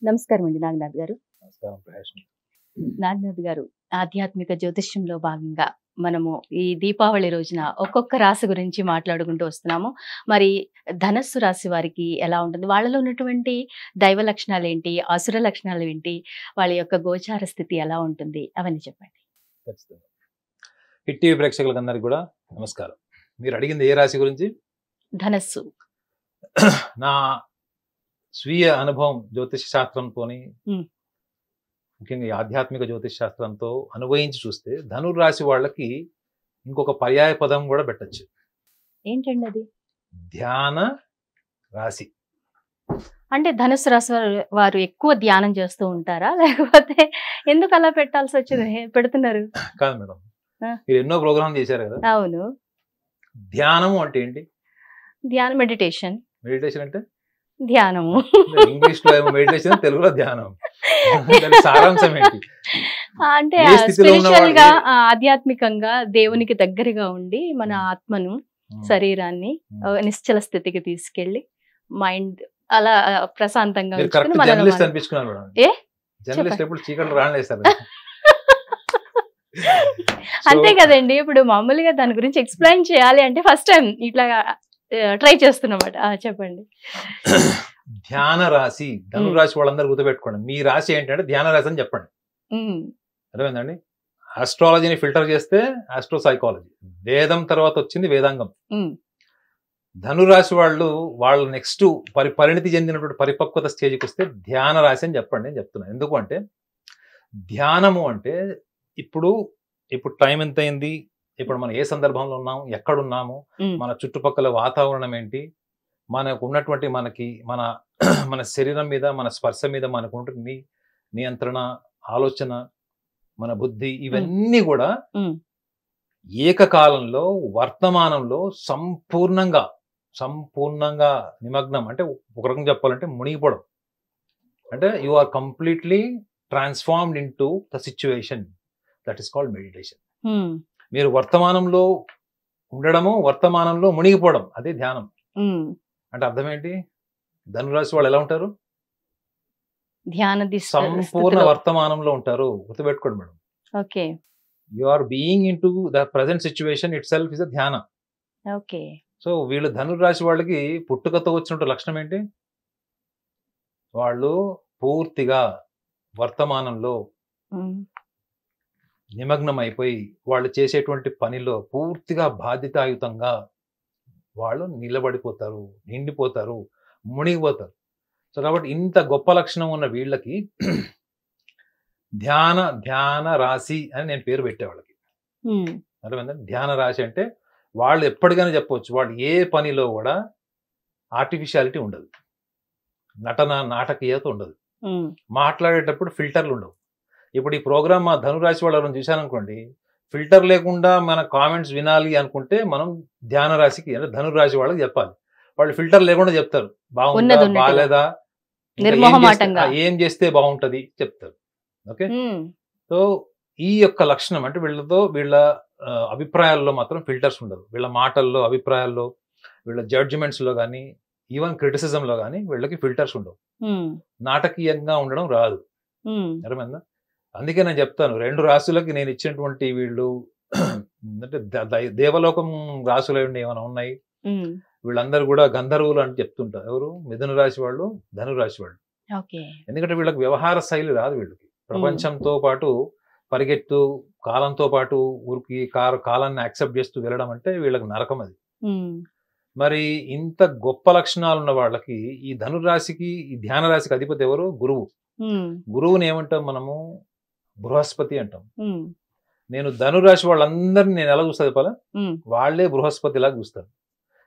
నమస్కారం అండి నాగనాథ్ గారు. నమస్కారం ప్రకాష్. నాగనాథ్ గారు, ఆధ్యాత్మిక జ్యోతిష్యంలో భాగంగా మనము ఈ దీపావళి రోజున ఒక్కొక్క రాశి గురించి మాట్లాడుకుంటూ వస్తున్నాము. మరి ధనస్సు రాశి వారికి ఎలా ఉంటుంది? వాళ్ళలో ఉన్నటువంటి దైవ లక్షణాలు ఏంటి? అసుర లక్షణాలు ఏంటి? వాళ్ళ యొక్క గోచార స్థితి ఎలా ఉంటుంది? అవన్నీ చెప్పండి. ఖచ్చితంగా. హిట్ టీవీ ప్రేక్షకులందరికీ కూడా నమస్కారం. మీరు అడిగింది ఏ రాశి గురించి? ధనస్సు. నా స్వీయ అనుభవం జ్యోతిష శాస్త్రంతోని ముఖ్యంగా ఈ ఆధ్యాత్మిక జ్యోతిష శాస్త్రంతో అనుభవించి చూస్తే ధనుర్రాశి వాళ్ళకి ఇంకొక పర్యాయ పదం కూడా పెట్టచ్చు. ఏంటండి అది? ధ్యాన రాశి. అంటే ధనుస్సు రాశి వారు ఎక్కువ ధ్యానం చేస్తూ ఉంటారా? లేకపోతే ఎందుకు అలా పెట్టాల్సి వచ్చింది? పెడుతున్నారు కాదు మేడం, మీరు ఎన్నో ప్రోగ్రామ్ చేశారు కదా. అవును. ధ్యానము అంటే ఏంటి? ధ్యాన మెడిటేషన్. మెడిటేషన్ అంటే ధ్యానము. ఇంగ్లీష్ లో ఏమో మెడిటేషన్, తెలుగులో ధ్యానం. దాని సారాంశం ఏంటి? అంటే ఏ స్థితిలో ఉన్న స్పిరిచువల్ గా వాళ్ళకి? ఆధ్యాత్మికంగా దేవునికి దగ్గరగా ఉండి మన ఆత్మను శరీరాన్ని నిశ్చల స్థితికి తీసుకెళ్లి మైండ్ అలా ప్రశాంతంగా మీరు ఉంచుకుని కరెక్ట్ మనలో జర్నలిస్ట్ మనం- అనిపించుకున్నారు మేడం. ఏ? జర్నలిస్ట్ ఎప్పుడు చీకట్లు రాణేస్తారు. అంతే కదండి. ఇప్పుడు మామూలుగా దాని గురించి ఎక్స్ప్లెయిన్ చేయాలి అంటే ఫస్ట్ టైం ఇట్లా ట్రై చేస్తున్నమాట. చెప్పండి. ధ్యాన రాశి, ధనురాశి వాళ్ళందరూ గుర్తుపెట్టుకోండి. మీ రాశి ఏంటంటే ధ్యాన రాశి అని చెప్పండి. ఉమ్, అర్థమైందండి? ఆస్ట్రాలజీని ఫిల్టర్ చేస్తే ఆస్ట్రో సైకాలజీ, వేదం తర్వాత వచ్చింది వేదాంగం. ఉమ్, ధనురాశి వాళ్ళు వాళ్ళ నెక్స్ట్ పరిణితి చెందినటువంటి పరిపక్వత స్టేజ్కి వస్తే ధ్యాన రాశి అని చెప్పండి అని చెప్తున్నాను. ఎందుకు అంటే ధ్యానము అంటే ఇప్పుడు టైం ఎంత అయింది, ఇప్పుడు మనం ఏ సందర్భంలో ఉన్నాము, ఎక్కడున్నాము, ఉమ్, మన చుట్టుపక్కల వాతావరణం ఏంటి, మనకు ఉన్నటువంటి మన మన శరీరం మీద, మన స్పర్శ మీద మనకు ఉంటుంది నియంత్రణ, ఆలోచన, మన బుద్ధి, ఇవన్నీ కూడా ఉమ్, ఏకకాలంలో వర్తమానంలో సంపూర్ణంగా నిమగ్నం. అంటే ఒక రకంగా చెప్పాలంటే మునిగిపోవడం. అంటే you are completely transformed in to the situation. That is called meditation. Um, మీరు వర్తమానంలో ఉండడము, వర్తమానంలో మునిగిపోవడం, అదే ధ్యానం. ఉమ్. అంటే అర్థం ఏంటి? ధనురాశి వాళ్ళు ఎలా ఉంటారు? ధ్యాన సంపూర్ణ వర్తమానంలో ఉంటారు. గుర్తుపెట్టుకోండి madam. Okay, you are being in to the present situation itself is a ధ్యాన. ఓకే. సో వీళ్ళు ధనురాశి వాళ్ళకి పుట్టుకతో వచ్చినట్టు లక్షణం ఏంటి? వాళ్ళు పూర్తిగా వర్తమానంలో ఉమ్, నిమగ్నం అయిపోయి వాళ్ళు చేసేటువంటి పనిలో పూర్తిగా బాధ్యతాయుతంగా వాళ్ళు నిలబడిపోతారు, నిండిపోతారు, మునిగిపోతారు. సో కాబట్టి ఇంత గొప్ప లక్షణం ఉన్న వీళ్ళకి ధ్యాన రాశి అని నేను పేరు పెట్టేవాళ్ళకి. ఉమ్, అర్థమైందండి? ధ్యాన రాశి అంటే వాళ్ళు ఎప్పటికైనా చెప్పవచ్చు, వాళ్ళు ఏ పనిలో కూడా ఆర్టిఫిషియాలిటీ ఉండదు, నటన నాటకీయత ఉండదు, ఉమ్, మాట్లాడేటప్పుడు ఫిల్టర్లు ఉండవు. ఇప్పుడు ఈ ప్రోగ్రామ్ మా ధనురాశి వాళ్ళని చూశారనుకోండి, ఫిల్టర్ లేకుండా మన కామెంట్స్ వినాలి అనుకుంటే మనం ధ్యాన రాశికి అంటే ధనురాశి వాళ్ళకి చెప్పాలి. వాళ్ళు ఫిల్టర్ లేకుండా చెప్తారు, బాగుందా ఉన్నదున్నట్టుగా. బాగాలేదా, ఇంకా నిర్మోహమాటంగా. ఏం చేస్తే బాగుంటది చెప్తారు. ఓకే. ఉమ్, సో ఈ యొక్క లక్షణం అంటే వీళ్ళ అభిప్రాయాల్లో మాత్రం ఫిల్టర్స్ ఉండదు. వీళ్ళ మాటల్లో, అభిప్రాయాల్లో, వీళ్ళ జడ్జిమెంట్స్ లో కానీ, ఈవెన్ క్రిటిసిజం లో కానీ వీళ్ళకి ఫిల్టర్స్ ఉండవు. ఉమ్, నాటకీయంగా ఉండడం రాదు. ఉమ్, అర్థమైందా? అందుకే నేను చెప్తాను, 2 రాశులకి నేను ఇచ్చినటువంటి వీళ్ళు అంటే దేవలోకం రాశులు ఏమైనా ఉన్నాయి, ఉమ్. వీళ్ళందరూ కూడా గంధర్వులు అని చెప్తుంటారు. ఎవరు? మిథున రాశి వాళ్ళు, ధనురాశి వాళ్ళు. ఓకే. ఎందుకంటే వీళ్ళకి వ్యవహార శైలి రాదు. వీళ్ళకి ప్రపంచంతో పాటు పరిగెత్తు, కాలంతో పాటు ఊరికి కాలాన్ని యాక్సెప్ట్ చేస్తూ వెళ్ళడం అంటే వీళ్ళకి నరకం అది. ఉమ్, మరి ఇంత గొప్ప లక్షణాలు ఉన్న వాళ్ళకి ఈ ధనురాశికి, ఈ ధ్యాన రాశికి అధిపతి ఎవరు? గురువు. ఉమ్, గురువుని ఏమంటాం మనము? బృహస్పతి అంటాం. ఉమ్, నేను ధనురాశి వాళ్ళందరినీ నేను ఎలా చూస్తా చెప్పాలా? ఉమ్. వాళ్లే బృహస్పతి లాగా చూస్తారు.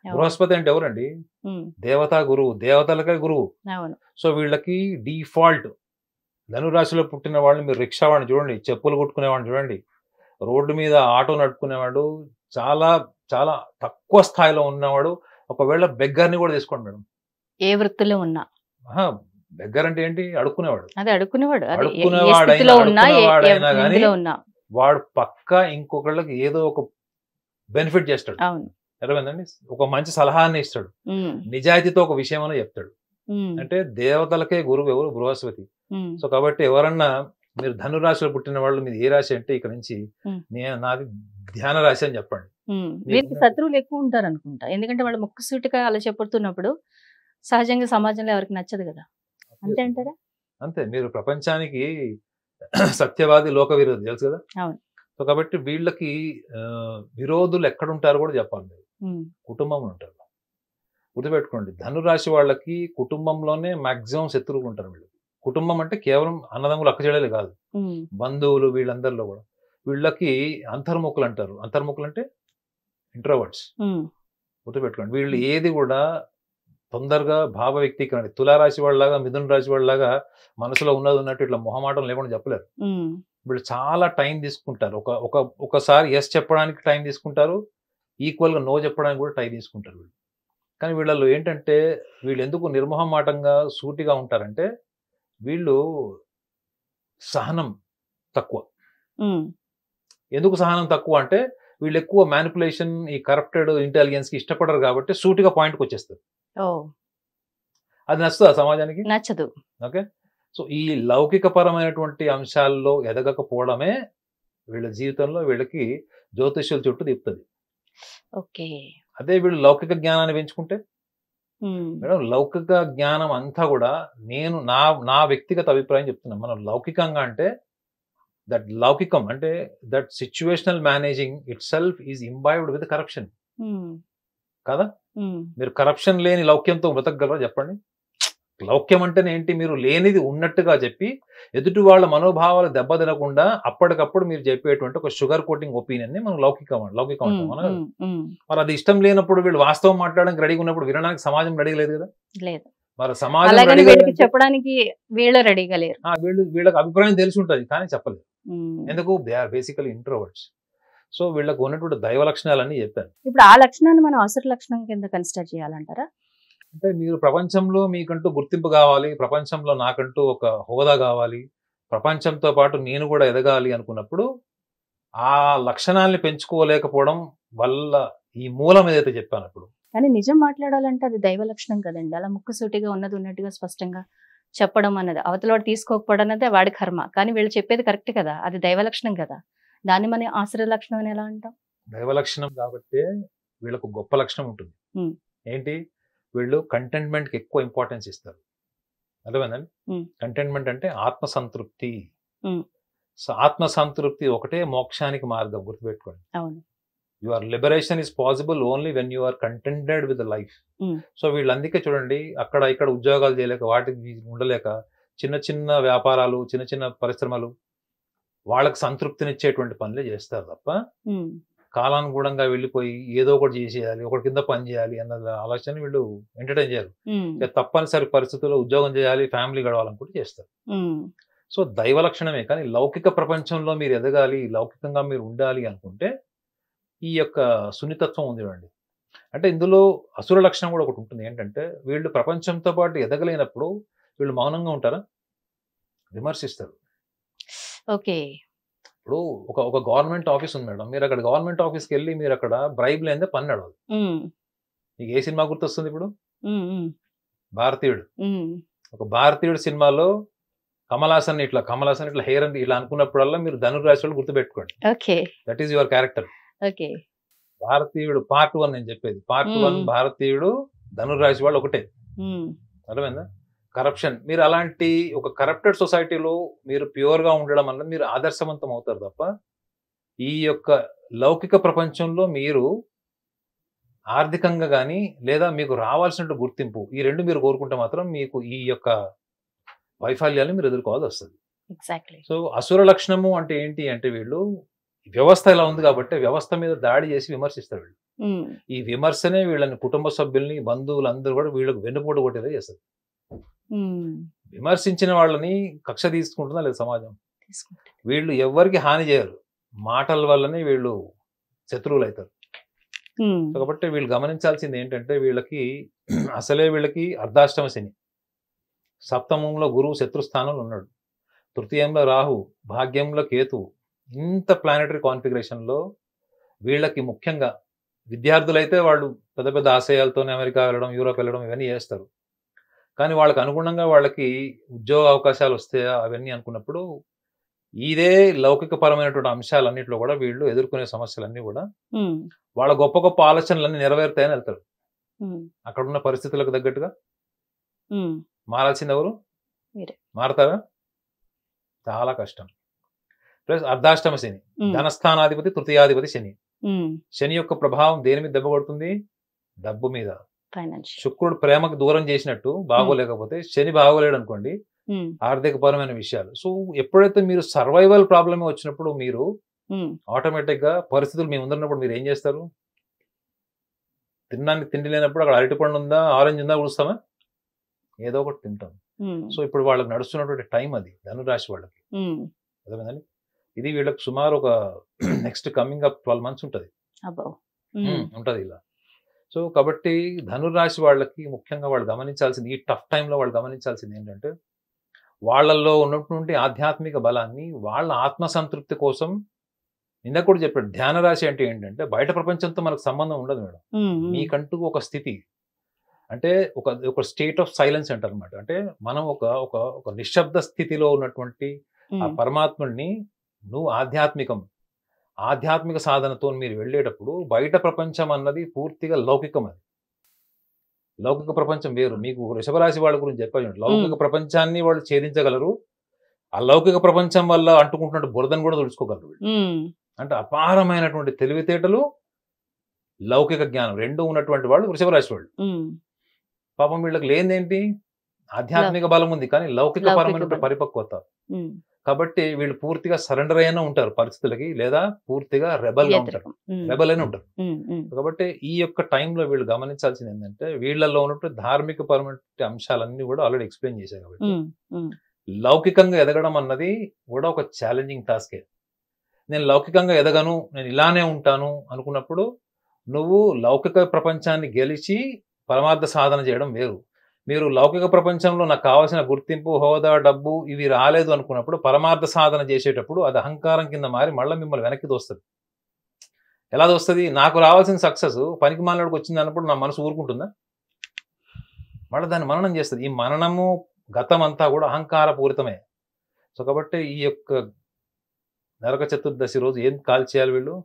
బృహస్పతి అంటే ఎవరండి? ఉమ్, దేవతా గురువు, దేవతలకే గురువు. అవును. సో వీళ్ళకి డిఫాల్ట్ ధనురాశిలో పుట్టిన వాళ్ళని మీరు రిక్షా వాడిని చూడండి, చెప్పులు కొట్టుకునేవాడిని చూడండి, రోడ్డు మీద ఆటో నడుపుకునేవాడు, చాలా చాలా తక్కువ స్థాయిలో ఉన్నవాడు, ఒకవేళ బెగ్గర్ని కూడా తీసుకోండి మేడం. ఏ వృత్తిలో ఉన్నా. బెగ్గర్ అంటే ఏంటి? అడుక్కునేవాడు. అదే అడుక్కునేవాడు. అదే ఏ అడుక్కునేవాడైనా స్థితిలో ఉన్నా, అడుక్కునేవాడైనా కానీ ఎందులో ఉన్నా. వాడు పక్కా ఇంకొకళ్ళకి ఏదో ఒక బెనిఫిట్ చేస్తాడు. అవును. అర్థమైందండి? ఒక మంచి సలహాన్ని ఇస్తాడు, ఉమ్, నిజాయితీతో ఒక విషయం అని చెప్తాడు. అంటే దేవతలకే గురువు ఎవరు? బృహస్పతి. సో కాబట్టి ఎవరన్నా మీరు ధనురాశిలో పుట్టిన వాళ్ళు మీది ఏ రాశి అంటే ఇక్కడ నుంచి నాది ధ్యాన రాశి అని చెప్పండి. వీరికి శత్రువులు ఎక్కువ ఉంటారు అనుకుంటా, ఎందుకంటే వాళ్ళు ముక్కుసూటిగా అలా చెప్పుతున్నప్పుడు సహజంగా సమాజంలో ఎవరికి నచ్చదు కదా, అంతే అంటారా? అంతే. మీరు ప్రపంచానికి సత్యవాది లోక విరోధి తెలుసు కదా. సో కాబట్టి వీళ్ళకి విరోధులు ఎక్కడుంటారో కూడా చెప్పాలి. మీరు కుటుంబంలో ఉంటారు. గుర్తుపెట్టుకోండి, ధనురాశి వాళ్ళకి కుటుంబంలోనే మాక్సిమం శత్రువులు ఉంటారు. వీళ్ళు కుటుంబం అంటే కేవలం అన్నదమ్ములు అక్కచెల్లెలు కాదు, బంధువులు వీళ్ళందరిలో కూడా వీళ్ళకి అంతర్ముఖులు అంటారు. అంతర్ముఖులు అంటే ఇంట్రోవర్ట్స్. గుర్తుపెట్టుకోండి, వీళ్ళు ఏది కూడా తొందరగా భావ వ్యక్తీకరణ, తులారాశి వాళ్ళలాగా మిథున రాశి వాళ్ళలాగా మనసులో ఉన్నది ఉన్నట్టు ఇట్లా మొహమాటం లేకుండా చెప్పలేరు. వీళ్ళు చాలా టైం తీసుకుంటారు. ఒకసారి ఎస్ చెప్పడానికి టైం తీసుకుంటారు, ఈక్వల్ గా నో చెప్పడానికి కూడా టైం తీసుకుంటారు వీళ్ళు. కానీ వీళ్ళలో ఏంటంటే వీళ్ళు ఎందుకు నిర్మోహమాటంగా సూటిగా ఉంటారంటే వీళ్ళు సహనం తక్కువ. ఎందుకు సహనం తక్కువ అంటే వీళ్ళు ఎక్కువ మ్యానిపులేషన్, ఈ కరప్టెడ్ ఇంటెలిజెన్స్ కి ఇష్టపడరు కాబట్టి సూటిగా పాయింట్కి వచ్చేస్తారు. అది నచ్చుతుంది సమాజానికి, నచ్చదు. ఓకే. సో ఈ లౌకిక పరమైనటువంటి అంశాల్లో ఎదగకపోవడమే వీళ్ళ జీవితంలో వీళ్ళకి జ్యోతిష్యుల చుట్టూ తిప్పుతుంది. ఓకే. అదే వీళ్ళు లౌకిక జ్ఞానాన్ని పెంచుకుంటే మేడం, లౌకిక జ్ఞానం అంతా కూడా నేను నా వ్యక్తిగత అభిప్రాయం చెప్తున్నాను. మనం లౌకికంగా అంటే దట్ లౌకికం అంటే that situational managing itself is imbibed with corruption కదా. మీరు కరప్షన్ లేని లౌక్యంతో బ్రతకగలరా చెప్పండి? లౌక్యం అంటేనే ఏంటి? మీరు లేనిది ఉన్నట్టుగా చెప్పి ఎదుటి వాళ్ళ మనోభావాలు దెబ్బతినకుండా అప్పటికప్పుడు మీరు చెప్పేటువంటి ఒక షుగర్ కోటింగ్ ఒపీనియన్ ని మనం లౌకికం అంటాం. మరి అది ఇష్టం లేనప్పుడు వీళ్ళు వాస్తవం మాట్లాడడానికి రెడీగా ఉన్నప్పుడు వినడానికి సమాజం రెడీ లేదు కదా. మరి సమాజం చెప్పడానికి వీళ్ళు రెడీగా లేరు. వీళ్ళకి అభిప్రాయం తెలిసి ఉంటుంది కానీ చెప్పలేదు. ఎందుకు? They are basically introverts. So వీళ్ళకు ఉన్నటువంటి దైవ లక్షణాలన్నీ చెప్పాను. ఇప్పుడు ఆ లక్షణాన్ని మనం అసుర లక్షణం కింద కన్సిడర్ చేయాలంటారా? అంటే మీరు ప్రపంచంలో మీకంటూ గుర్తింపు కావాలి, ప్రపంచంలో నాకంటూ ఒక హోదా కావాలి, ప్రపంచంతో పాటు నేను కూడా ఎదగాలి అనుకున్నప్పుడు ఆ లక్షణాలని పెంచుకోలేకపోవడం వల్ల ఈ మూలం ఏదైతే చెప్పాను అప్పుడు. కానీ నిజం మాట్లాడాలంటే అది దైవ లక్షణం కదండి. అలా ముక్కుసూటిగా ఉన్నది ఉన్నట్టుగా స్పష్టంగా చెప్పడం అన్నది అవతల వాడు తీసుకోకపోవడం అన్నది వాడి కర్మ. కానీ వీళ్ళు చెప్పేది కరెక్ట్ కదా, అది దైవ లక్షణం కదా. దాన్ని మనం ఆశ్రయ లక్షణం అని ఎలా అంటాం? దైవ లక్షణం కాబట్టి వీళ్ళకు గొప్ప లక్షణం ఉంటుంది. ఏంటి? వీళ్ళు కంటెంట్మెంట్ కి ఎక్కువ ఇంపార్టెన్స్ ఇస్తారు. అర్థమైందండి? కంటెంట్మెంట్ అంటే ఆత్మసంతృప్తి. ఆత్మసంతృప్తి ఒకటే మోక్షానికి మార్గం. గుర్తుపెట్టుకోండి. Your liberation is possible only when you are contented with life. So వీళ్ళు అందుకే చూడండి, అక్కడ ఇక్కడ ఉద్యోగాలు చేయలేక, వాటికి ఉండలేక, చిన్న చిన్న వ్యాపారాలు, చిన్న చిన్న పరిశ్రమలు వాళ్ళకి సంతృప్తినిచ్చేటువంటి పనులే చేస్తారు తప్ప కాలానుగుణంగా వెళ్ళిపోయి ఏదో ఒకటి చేసేయాలి, ఒకటి కింద పని చేయాలి అన్న ఆలోచన వీళ్ళు ఎంటర్టైన్ చేయరు. తప్పనిసరి పరిస్థితుల్లో ఉద్యోగం చేయాలి, ఫ్యామిలీ గడవాలనుకుంటే చేస్తారు. సో దైవ లక్షణమే. కానీ లౌకిక ప్రపంచంలో మీరు ఎదగాలి, లౌకికంగా మీరు ఉండాలి అనుకుంటే ఈ యొక్క సున్నితత్వం ఉంది చూడండి. అంటే ఇందులో అసుర లక్షణం కూడా ఒకటి ఉంటుంది. ఏంటంటే వీళ్ళు ప్రపంచంతో పాటు ఎదగలేనప్పుడు వీళ్ళు మౌనంగా ఉంటారా? విమర్శిస్తారు. ఓకే. ఇప్పుడు ఒక గవర్నమెంట్ ఆఫీస్ ఉంది మేడం, మీరు అక్కడ గవర్నమెంట్ ఆఫీస్కి వెళ్ళి మీరు అక్కడ బ్రైబ్ లేదే పని నడవదు. మీకు ఏ సినిమా గుర్తొస్తుంది? ఇప్పుడు భారతీయుడు. ఒక భారతీయుడు సినిమాలో కమల్ హాసన్ ఇట్లా హెయిర్ అని ఇట్లా అనుకున్నప్పుడల్లా మీరు ధనుర్రాశి వాళ్ళు గుర్తుపెట్టుకోండి. That is your character. భారతీయుడు పార్ట్ 1 నేను చెప్పేది. పార్ట్ 1 భారతీయుడు, ధనుర్రాశి వాళ్ళు ఒకటే. అర్థమైందా? కరప్షన్, మీరు అలాంటి ఒక కరప్టెడ్ సొసైటీలో మీరు ప్యూర్ గా ఉండడం వల్ల మీరు ఆదర్శవంతం అవుతారు తప్ప ఈ యొక్క లౌకిక ప్రపంచంలో మీరు ఆర్థికంగా కానీ లేదా మీకు రావాల్సిన గుర్తింపు ఈ రెండు మీరు కోరుకుంటే మాత్రం మీకు ఈ యొక్క వైఫల్యాన్ని మీరు ఎదుర్కోవాల్సి వస్తుంది. సో అసుర లక్షణము అంటే ఏంటి అంటే వీళ్ళు వ్యవస్థ ఇలా ఉంది కాబట్టి వ్యవస్థ మీద దాడి చేసి విమర్శిస్తారు. వీళ్ళు ఈ విమర్శనే వీళ్ళని కుటుంబ సభ్యుల్ని బంధువులందరూ కూడా వీళ్ళకి వెన్నుపోటు కొట్టేదే చేస్తారు. విమర్శించిన వాళ్ళని కక్ష తీసుకుంటుందా లేదా సమాజం? వీళ్ళు ఎవరికి హాని చేయరు, మాటల వల్లనే వీళ్ళు శత్రువులు అవుతారు. కాబట్టి వీళ్ళు గమనించాల్సింది ఏంటంటే వీళ్ళకి అసలే వీళ్ళకి అర్ధాష్టమ శని, సప్తమంలో గురువు శత్రుస్థానంలో ఉన్నాడు, తృతీయంలో రాహు, భాగ్యంలో కేతువు. ఇంత ప్లానెటరీ కాన్ఫిగరేషన్లో వీళ్ళకి ముఖ్యంగా విద్యార్థులైతే వాళ్ళు పెద్ద పెద్ద ఆశయాలతోనే అమెరికా వెళ్ళడం, యూరోప్ వెళ్ళడం ఇవన్నీ చేస్తారు. కానీ వాళ్ళకి అనుగుణంగా వాళ్ళకి ఉద్యోగ అవకాశాలు వస్తాయా అవన్నీ అనుకున్నప్పుడు ఇదే లౌకికపరమైనటువంటి అంశాలన్నింటిలో కూడా వీళ్ళు ఎదుర్కొనే సమస్యలన్నీ కూడా వాళ్ళ గొప్ప గొప్ప ఆలోచనలన్నీ నెరవేరుతాయని వెళ్తారు. అక్కడ ఉన్న పరిస్థితులకు తగ్గట్టుగా మారాల్సింది ఎవరు? మారతారా? చాలా కష్టం. ప్లస్ అర్ధాష్టమ శని, ధనస్థానాధిపతి తృతీయాధిపతి శని. శని యొక్క ప్రభావం దేని మీద దెబ్బ కొడుతుంది? డబ్బు మీద. శుక్రుడు ప్రేమకు దూరం చేసినట్టు బాగోలేకపోతే శని బాగోలేడు అనుకోండి, ఆర్థిక పరమైన విషయాలు. సో ఎప్పుడైతే మీరు సర్వైవల్ ప్రాబ్లమే వచ్చినప్పుడు మీరు ఆటోమేటిక్ గా పరిస్థితులు మీ ముందున్నప్పుడు మీరు ఏం చేస్తారు? తినడానికి తిండి లేనప్పుడు అక్కడ అరటిపండు ఉందా, ఆరెంజ్ ఉందా చూస్తామా? ఏదో ఒకటి తింటాం. సో ఇప్పుడు వాళ్ళకి నడుస్తున్నటువంటి టైం అది ధనురాశి వాళ్ళకి. అర్థమైందండి? ఇది వీళ్ళకి సుమారు ఒక నెక్స్ట్ కమింగ్ అప్ 12 months ఉంటుంది ఉంటది ఇలా. సో కాబట్టి ధనురాశి వాళ్ళకి ముఖ్యంగా వాళ్ళు గమనించాల్సింది, ఈ టఫ్ టైంలో వాళ్ళు గమనించాల్సింది ఏంటంటే వాళ్ళల్లో ఉన్నటువంటి ఆధ్యాత్మిక బలాన్ని వాళ్ళ ఆత్మసంతృప్తి కోసం, ఇందాక కూడా చెప్పాడు ధ్యాన రాశి అంటే ఏంటంటే బయట ప్రపంచంతో మనకు సంబంధం ఉండదు మేడం. మీకంటూ ఒక స్థితి అంటే ఒక స్టేట్ ఆఫ్ సైలెన్స్ అంటారు అనమాట. అంటే మనం ఒక నిశ్శబ్ద స్థితిలో ఉన్నటువంటి ఆ పరమాత్ముడిని నువ్వు ఆధ్యాత్మిక సాధనతో మీరు వెళ్ళేటప్పుడు బయట ప్రపంచం అన్నది పూర్తిగా లౌకికం. అది లౌకిక ప్రపంచం వేరు. మీకు వృషభరాశి వాళ్ళ గురించి చెప్పాను, లౌకిక ప్రపంచాన్ని వాళ్ళు ఛేదించగలరు, ఆ లౌకిక ప్రపంచం వల్ల అంటుకుంటున్న బురదను కూడా తుడుచుకోగలరు. అంటే అపారమైనటువంటి తెలివితేటలు, లౌకిక జ్ఞానం రెండు ఉన్నటువంటి వాళ్ళు వృషభరాశి వాళ్ళు. పాపం వీళ్ళకి లేనిదేంటి? ఆధ్యాత్మిక బలం ఉంది కానీ లౌకిక పరమైన పరిపక్వత. కాబట్టి వీళ్ళు పూర్తిగా సరెండర్ అయినా ఉంటారు పరిస్థితులకి, లేదా పూర్తిగా రెబల్ అయినా ఉంటారు. కాబట్టి ఈ యొక్క టైంలో వీళ్ళు గమనించాల్సింది ఏంటంటే వీళ్ళల్లో ఉన్నటువంటి ధార్మిక పరమైన అంశాలన్నీ కూడా ఆల్రెడీ ఎక్స్ప్లెయిన్ చేశారు. కాబట్టి లౌకికంగా ఎదగడం అన్నది కూడా ఒక ఛాలెంజింగ్ టాస్కే. నేను లౌకికంగా ఎదగను, నేను ఇలానే ఉంటాను అనుకున్నప్పుడు నువ్వు లౌకిక ప్రపంచాన్ని గెలిచి పరమార్థ సాధన చేయడం వేరు. మీరు లౌకిక ప్రపంచంలో నాకు కావాల్సిన గుర్తింపు, హోదా, డబ్బు ఇవి రాలేదు అనుకున్నప్పుడు పరమార్థ సాధన చేసేటప్పుడు అది అహంకారం కింద మారి మళ్ళీ మిమ్మల్ని వెనక్కి దోస్తుంది. ఎలా దోస్తుంది? నాకు రావాల్సిన సక్సెస్ పనికి మాలినోడికి వచ్చింది అన్నప్పుడు నా మనసు ఊరుకుంటుందా? మళ్ళీ దాన్ని మననం చేస్తుంది. ఈ మననము గతం అంతా కూడా అహంకార పూరితమే. సో కాబట్టి ఈ యొక్క నరక చతుర్దశి రోజు ఏం కాల్ చేయాలి వీళ్ళు?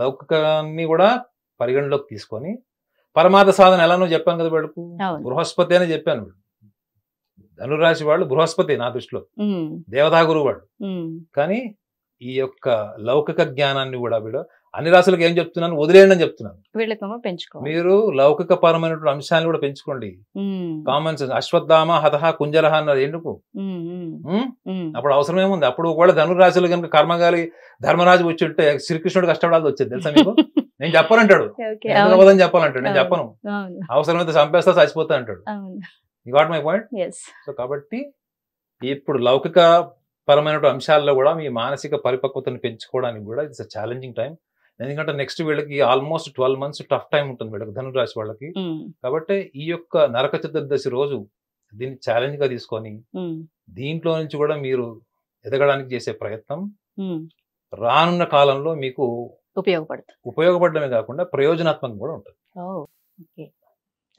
లౌకికాన్ని కూడా పరిగణలోకి తీసుకొని పరమార్థ సాధన ఎలానో చెప్పాను కదా వీళ్ళకు. బృహస్పతి అని చెప్పాను. ధనురాశి వాళ్ళు బృహస్పతి నా దృష్టిలో, దేవతా గురువు వాడు. కానీ ఈ యొక్క లౌకిక జ్ఞానాన్ని కూడా వీడు అన్ని రాశులకు ఏం చెప్తున్నాను, వదిలేయండి అని చెప్తున్నాను. మీరు లౌకిక పరమైనటువంటి అంశాన్ని కూడా పెంచుకోండి. Common sense. అశ్వత్థామ హతహ కుంజరహ అన్నది ఎందుకు? అప్పుడు అవసరం ఏముంది? అప్పుడు కూడా ధనురాశులు కనుక కర్మగాలి ధర్మరాజు వచ్చి ఉంటే శ్రీకృష్ణుడు కష్టపడాల్సి వచ్చేది తెలుసా మీకు? నేను చెప్పనంటాడు, ఎందుకు చెప్పాలంటాడు. నేను చెప్పను, అవసరమైతే చంపేస్తా చచ్చిపోతా అంటాడు. You got my point? So కాబట్టి ఇప్పుడు లౌకిక పరమైన అంశాల్లో కూడా మీ మానసిక పరిపక్వతను పెంచుకోవడానికి కూడా ఇట్స్ ఛాలెంజింగ్ టైం. ఎందుకంటే నెక్స్ట్ వీళ్ళకి ఆల్మోస్ట్ 12 months టఫ్ టైం ఉంటుంది వీళ్ళకి, ధనురాశి వాళ్ళకి. కాబట్టి ఈ యొక్క నరక చతుర్దశి రోజు దీన్ని ఛాలెంజ్ గా తీసుకొని దీంట్లో నుంచి కూడా మీరు ఎదగడానికి చేసే ప్రయత్నం రానున్న కాలంలో మీకు ఉపయోగపడమే కాకుండా ప్రయోజనాత్మకం కూడా ఉంటుంది.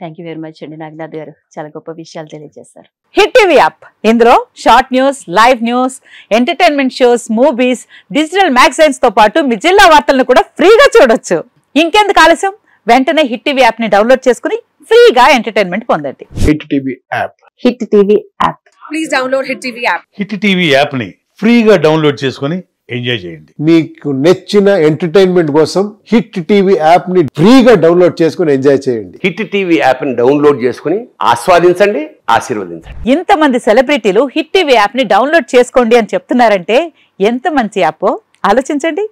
థ్యాంక్ యూ వెరీ మచ్ అండి నాగనాథ్ గారు, చాలా గొప్ప విషయాలు తెలియజేశారు. హిట్ టీవీ యాప్, ఇందులో short news, live news, entertainment shows, movies, digital magazines తో పాటు మీ జిల్లా వార్తలను కూడా ఫ్రీగా చూడొచ్చు. ఇంకెందుకు ఆలస్యం? వెంటనే హిట్ టీవీ యాప్ ని డౌన్లోడ్ చేసుకుని ఫ్రీగా ఎంటర్టైన్మెంట్ పొందండి. Hit TV app. Hit TV app. Please download hit TV app. Hit TV app ని ఫ్రీగా డౌన్లోడ్ చేసుకుని ఎంజాయ్ చేయండి. మీకు నచ్చిన ఎంటర్టైన్మెంట్ కోసం హిట్ టీవీ యాప్ ని ఫ్రీగా డౌన్లోడ్ చేసుకుని ఎంజాయ్ చేయండి. హిట్ టీవీ యాప్ ని డౌన్లోడ్ చేసుకుని ఆస్వాదించండి, ఆశీర్వదించండి. ఇంతమంది సెలబ్రిటీలు హిట్ టీవీ యాప్ ని డౌన్లోడ్ చేసుకోండి అని చెప్తున్నారంటే ఎంత మంచి యాప్ ఆలోచించండి.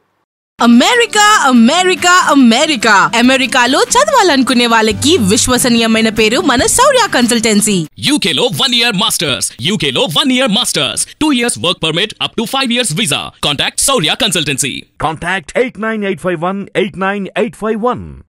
అమెరికా అమెరికా అమెరికా అమెరికాలో చదవాలనుకునే వాళ్ళకి విశ్వసనీయమైన పేరు మన శౌర్య కన్సల్టెన్సీ. UK లో 1 year masters, UK లో 1 year masters, 2 years work permit up to 5 years visa. Contact Shaurya Consultancy. Contact 89851 89851.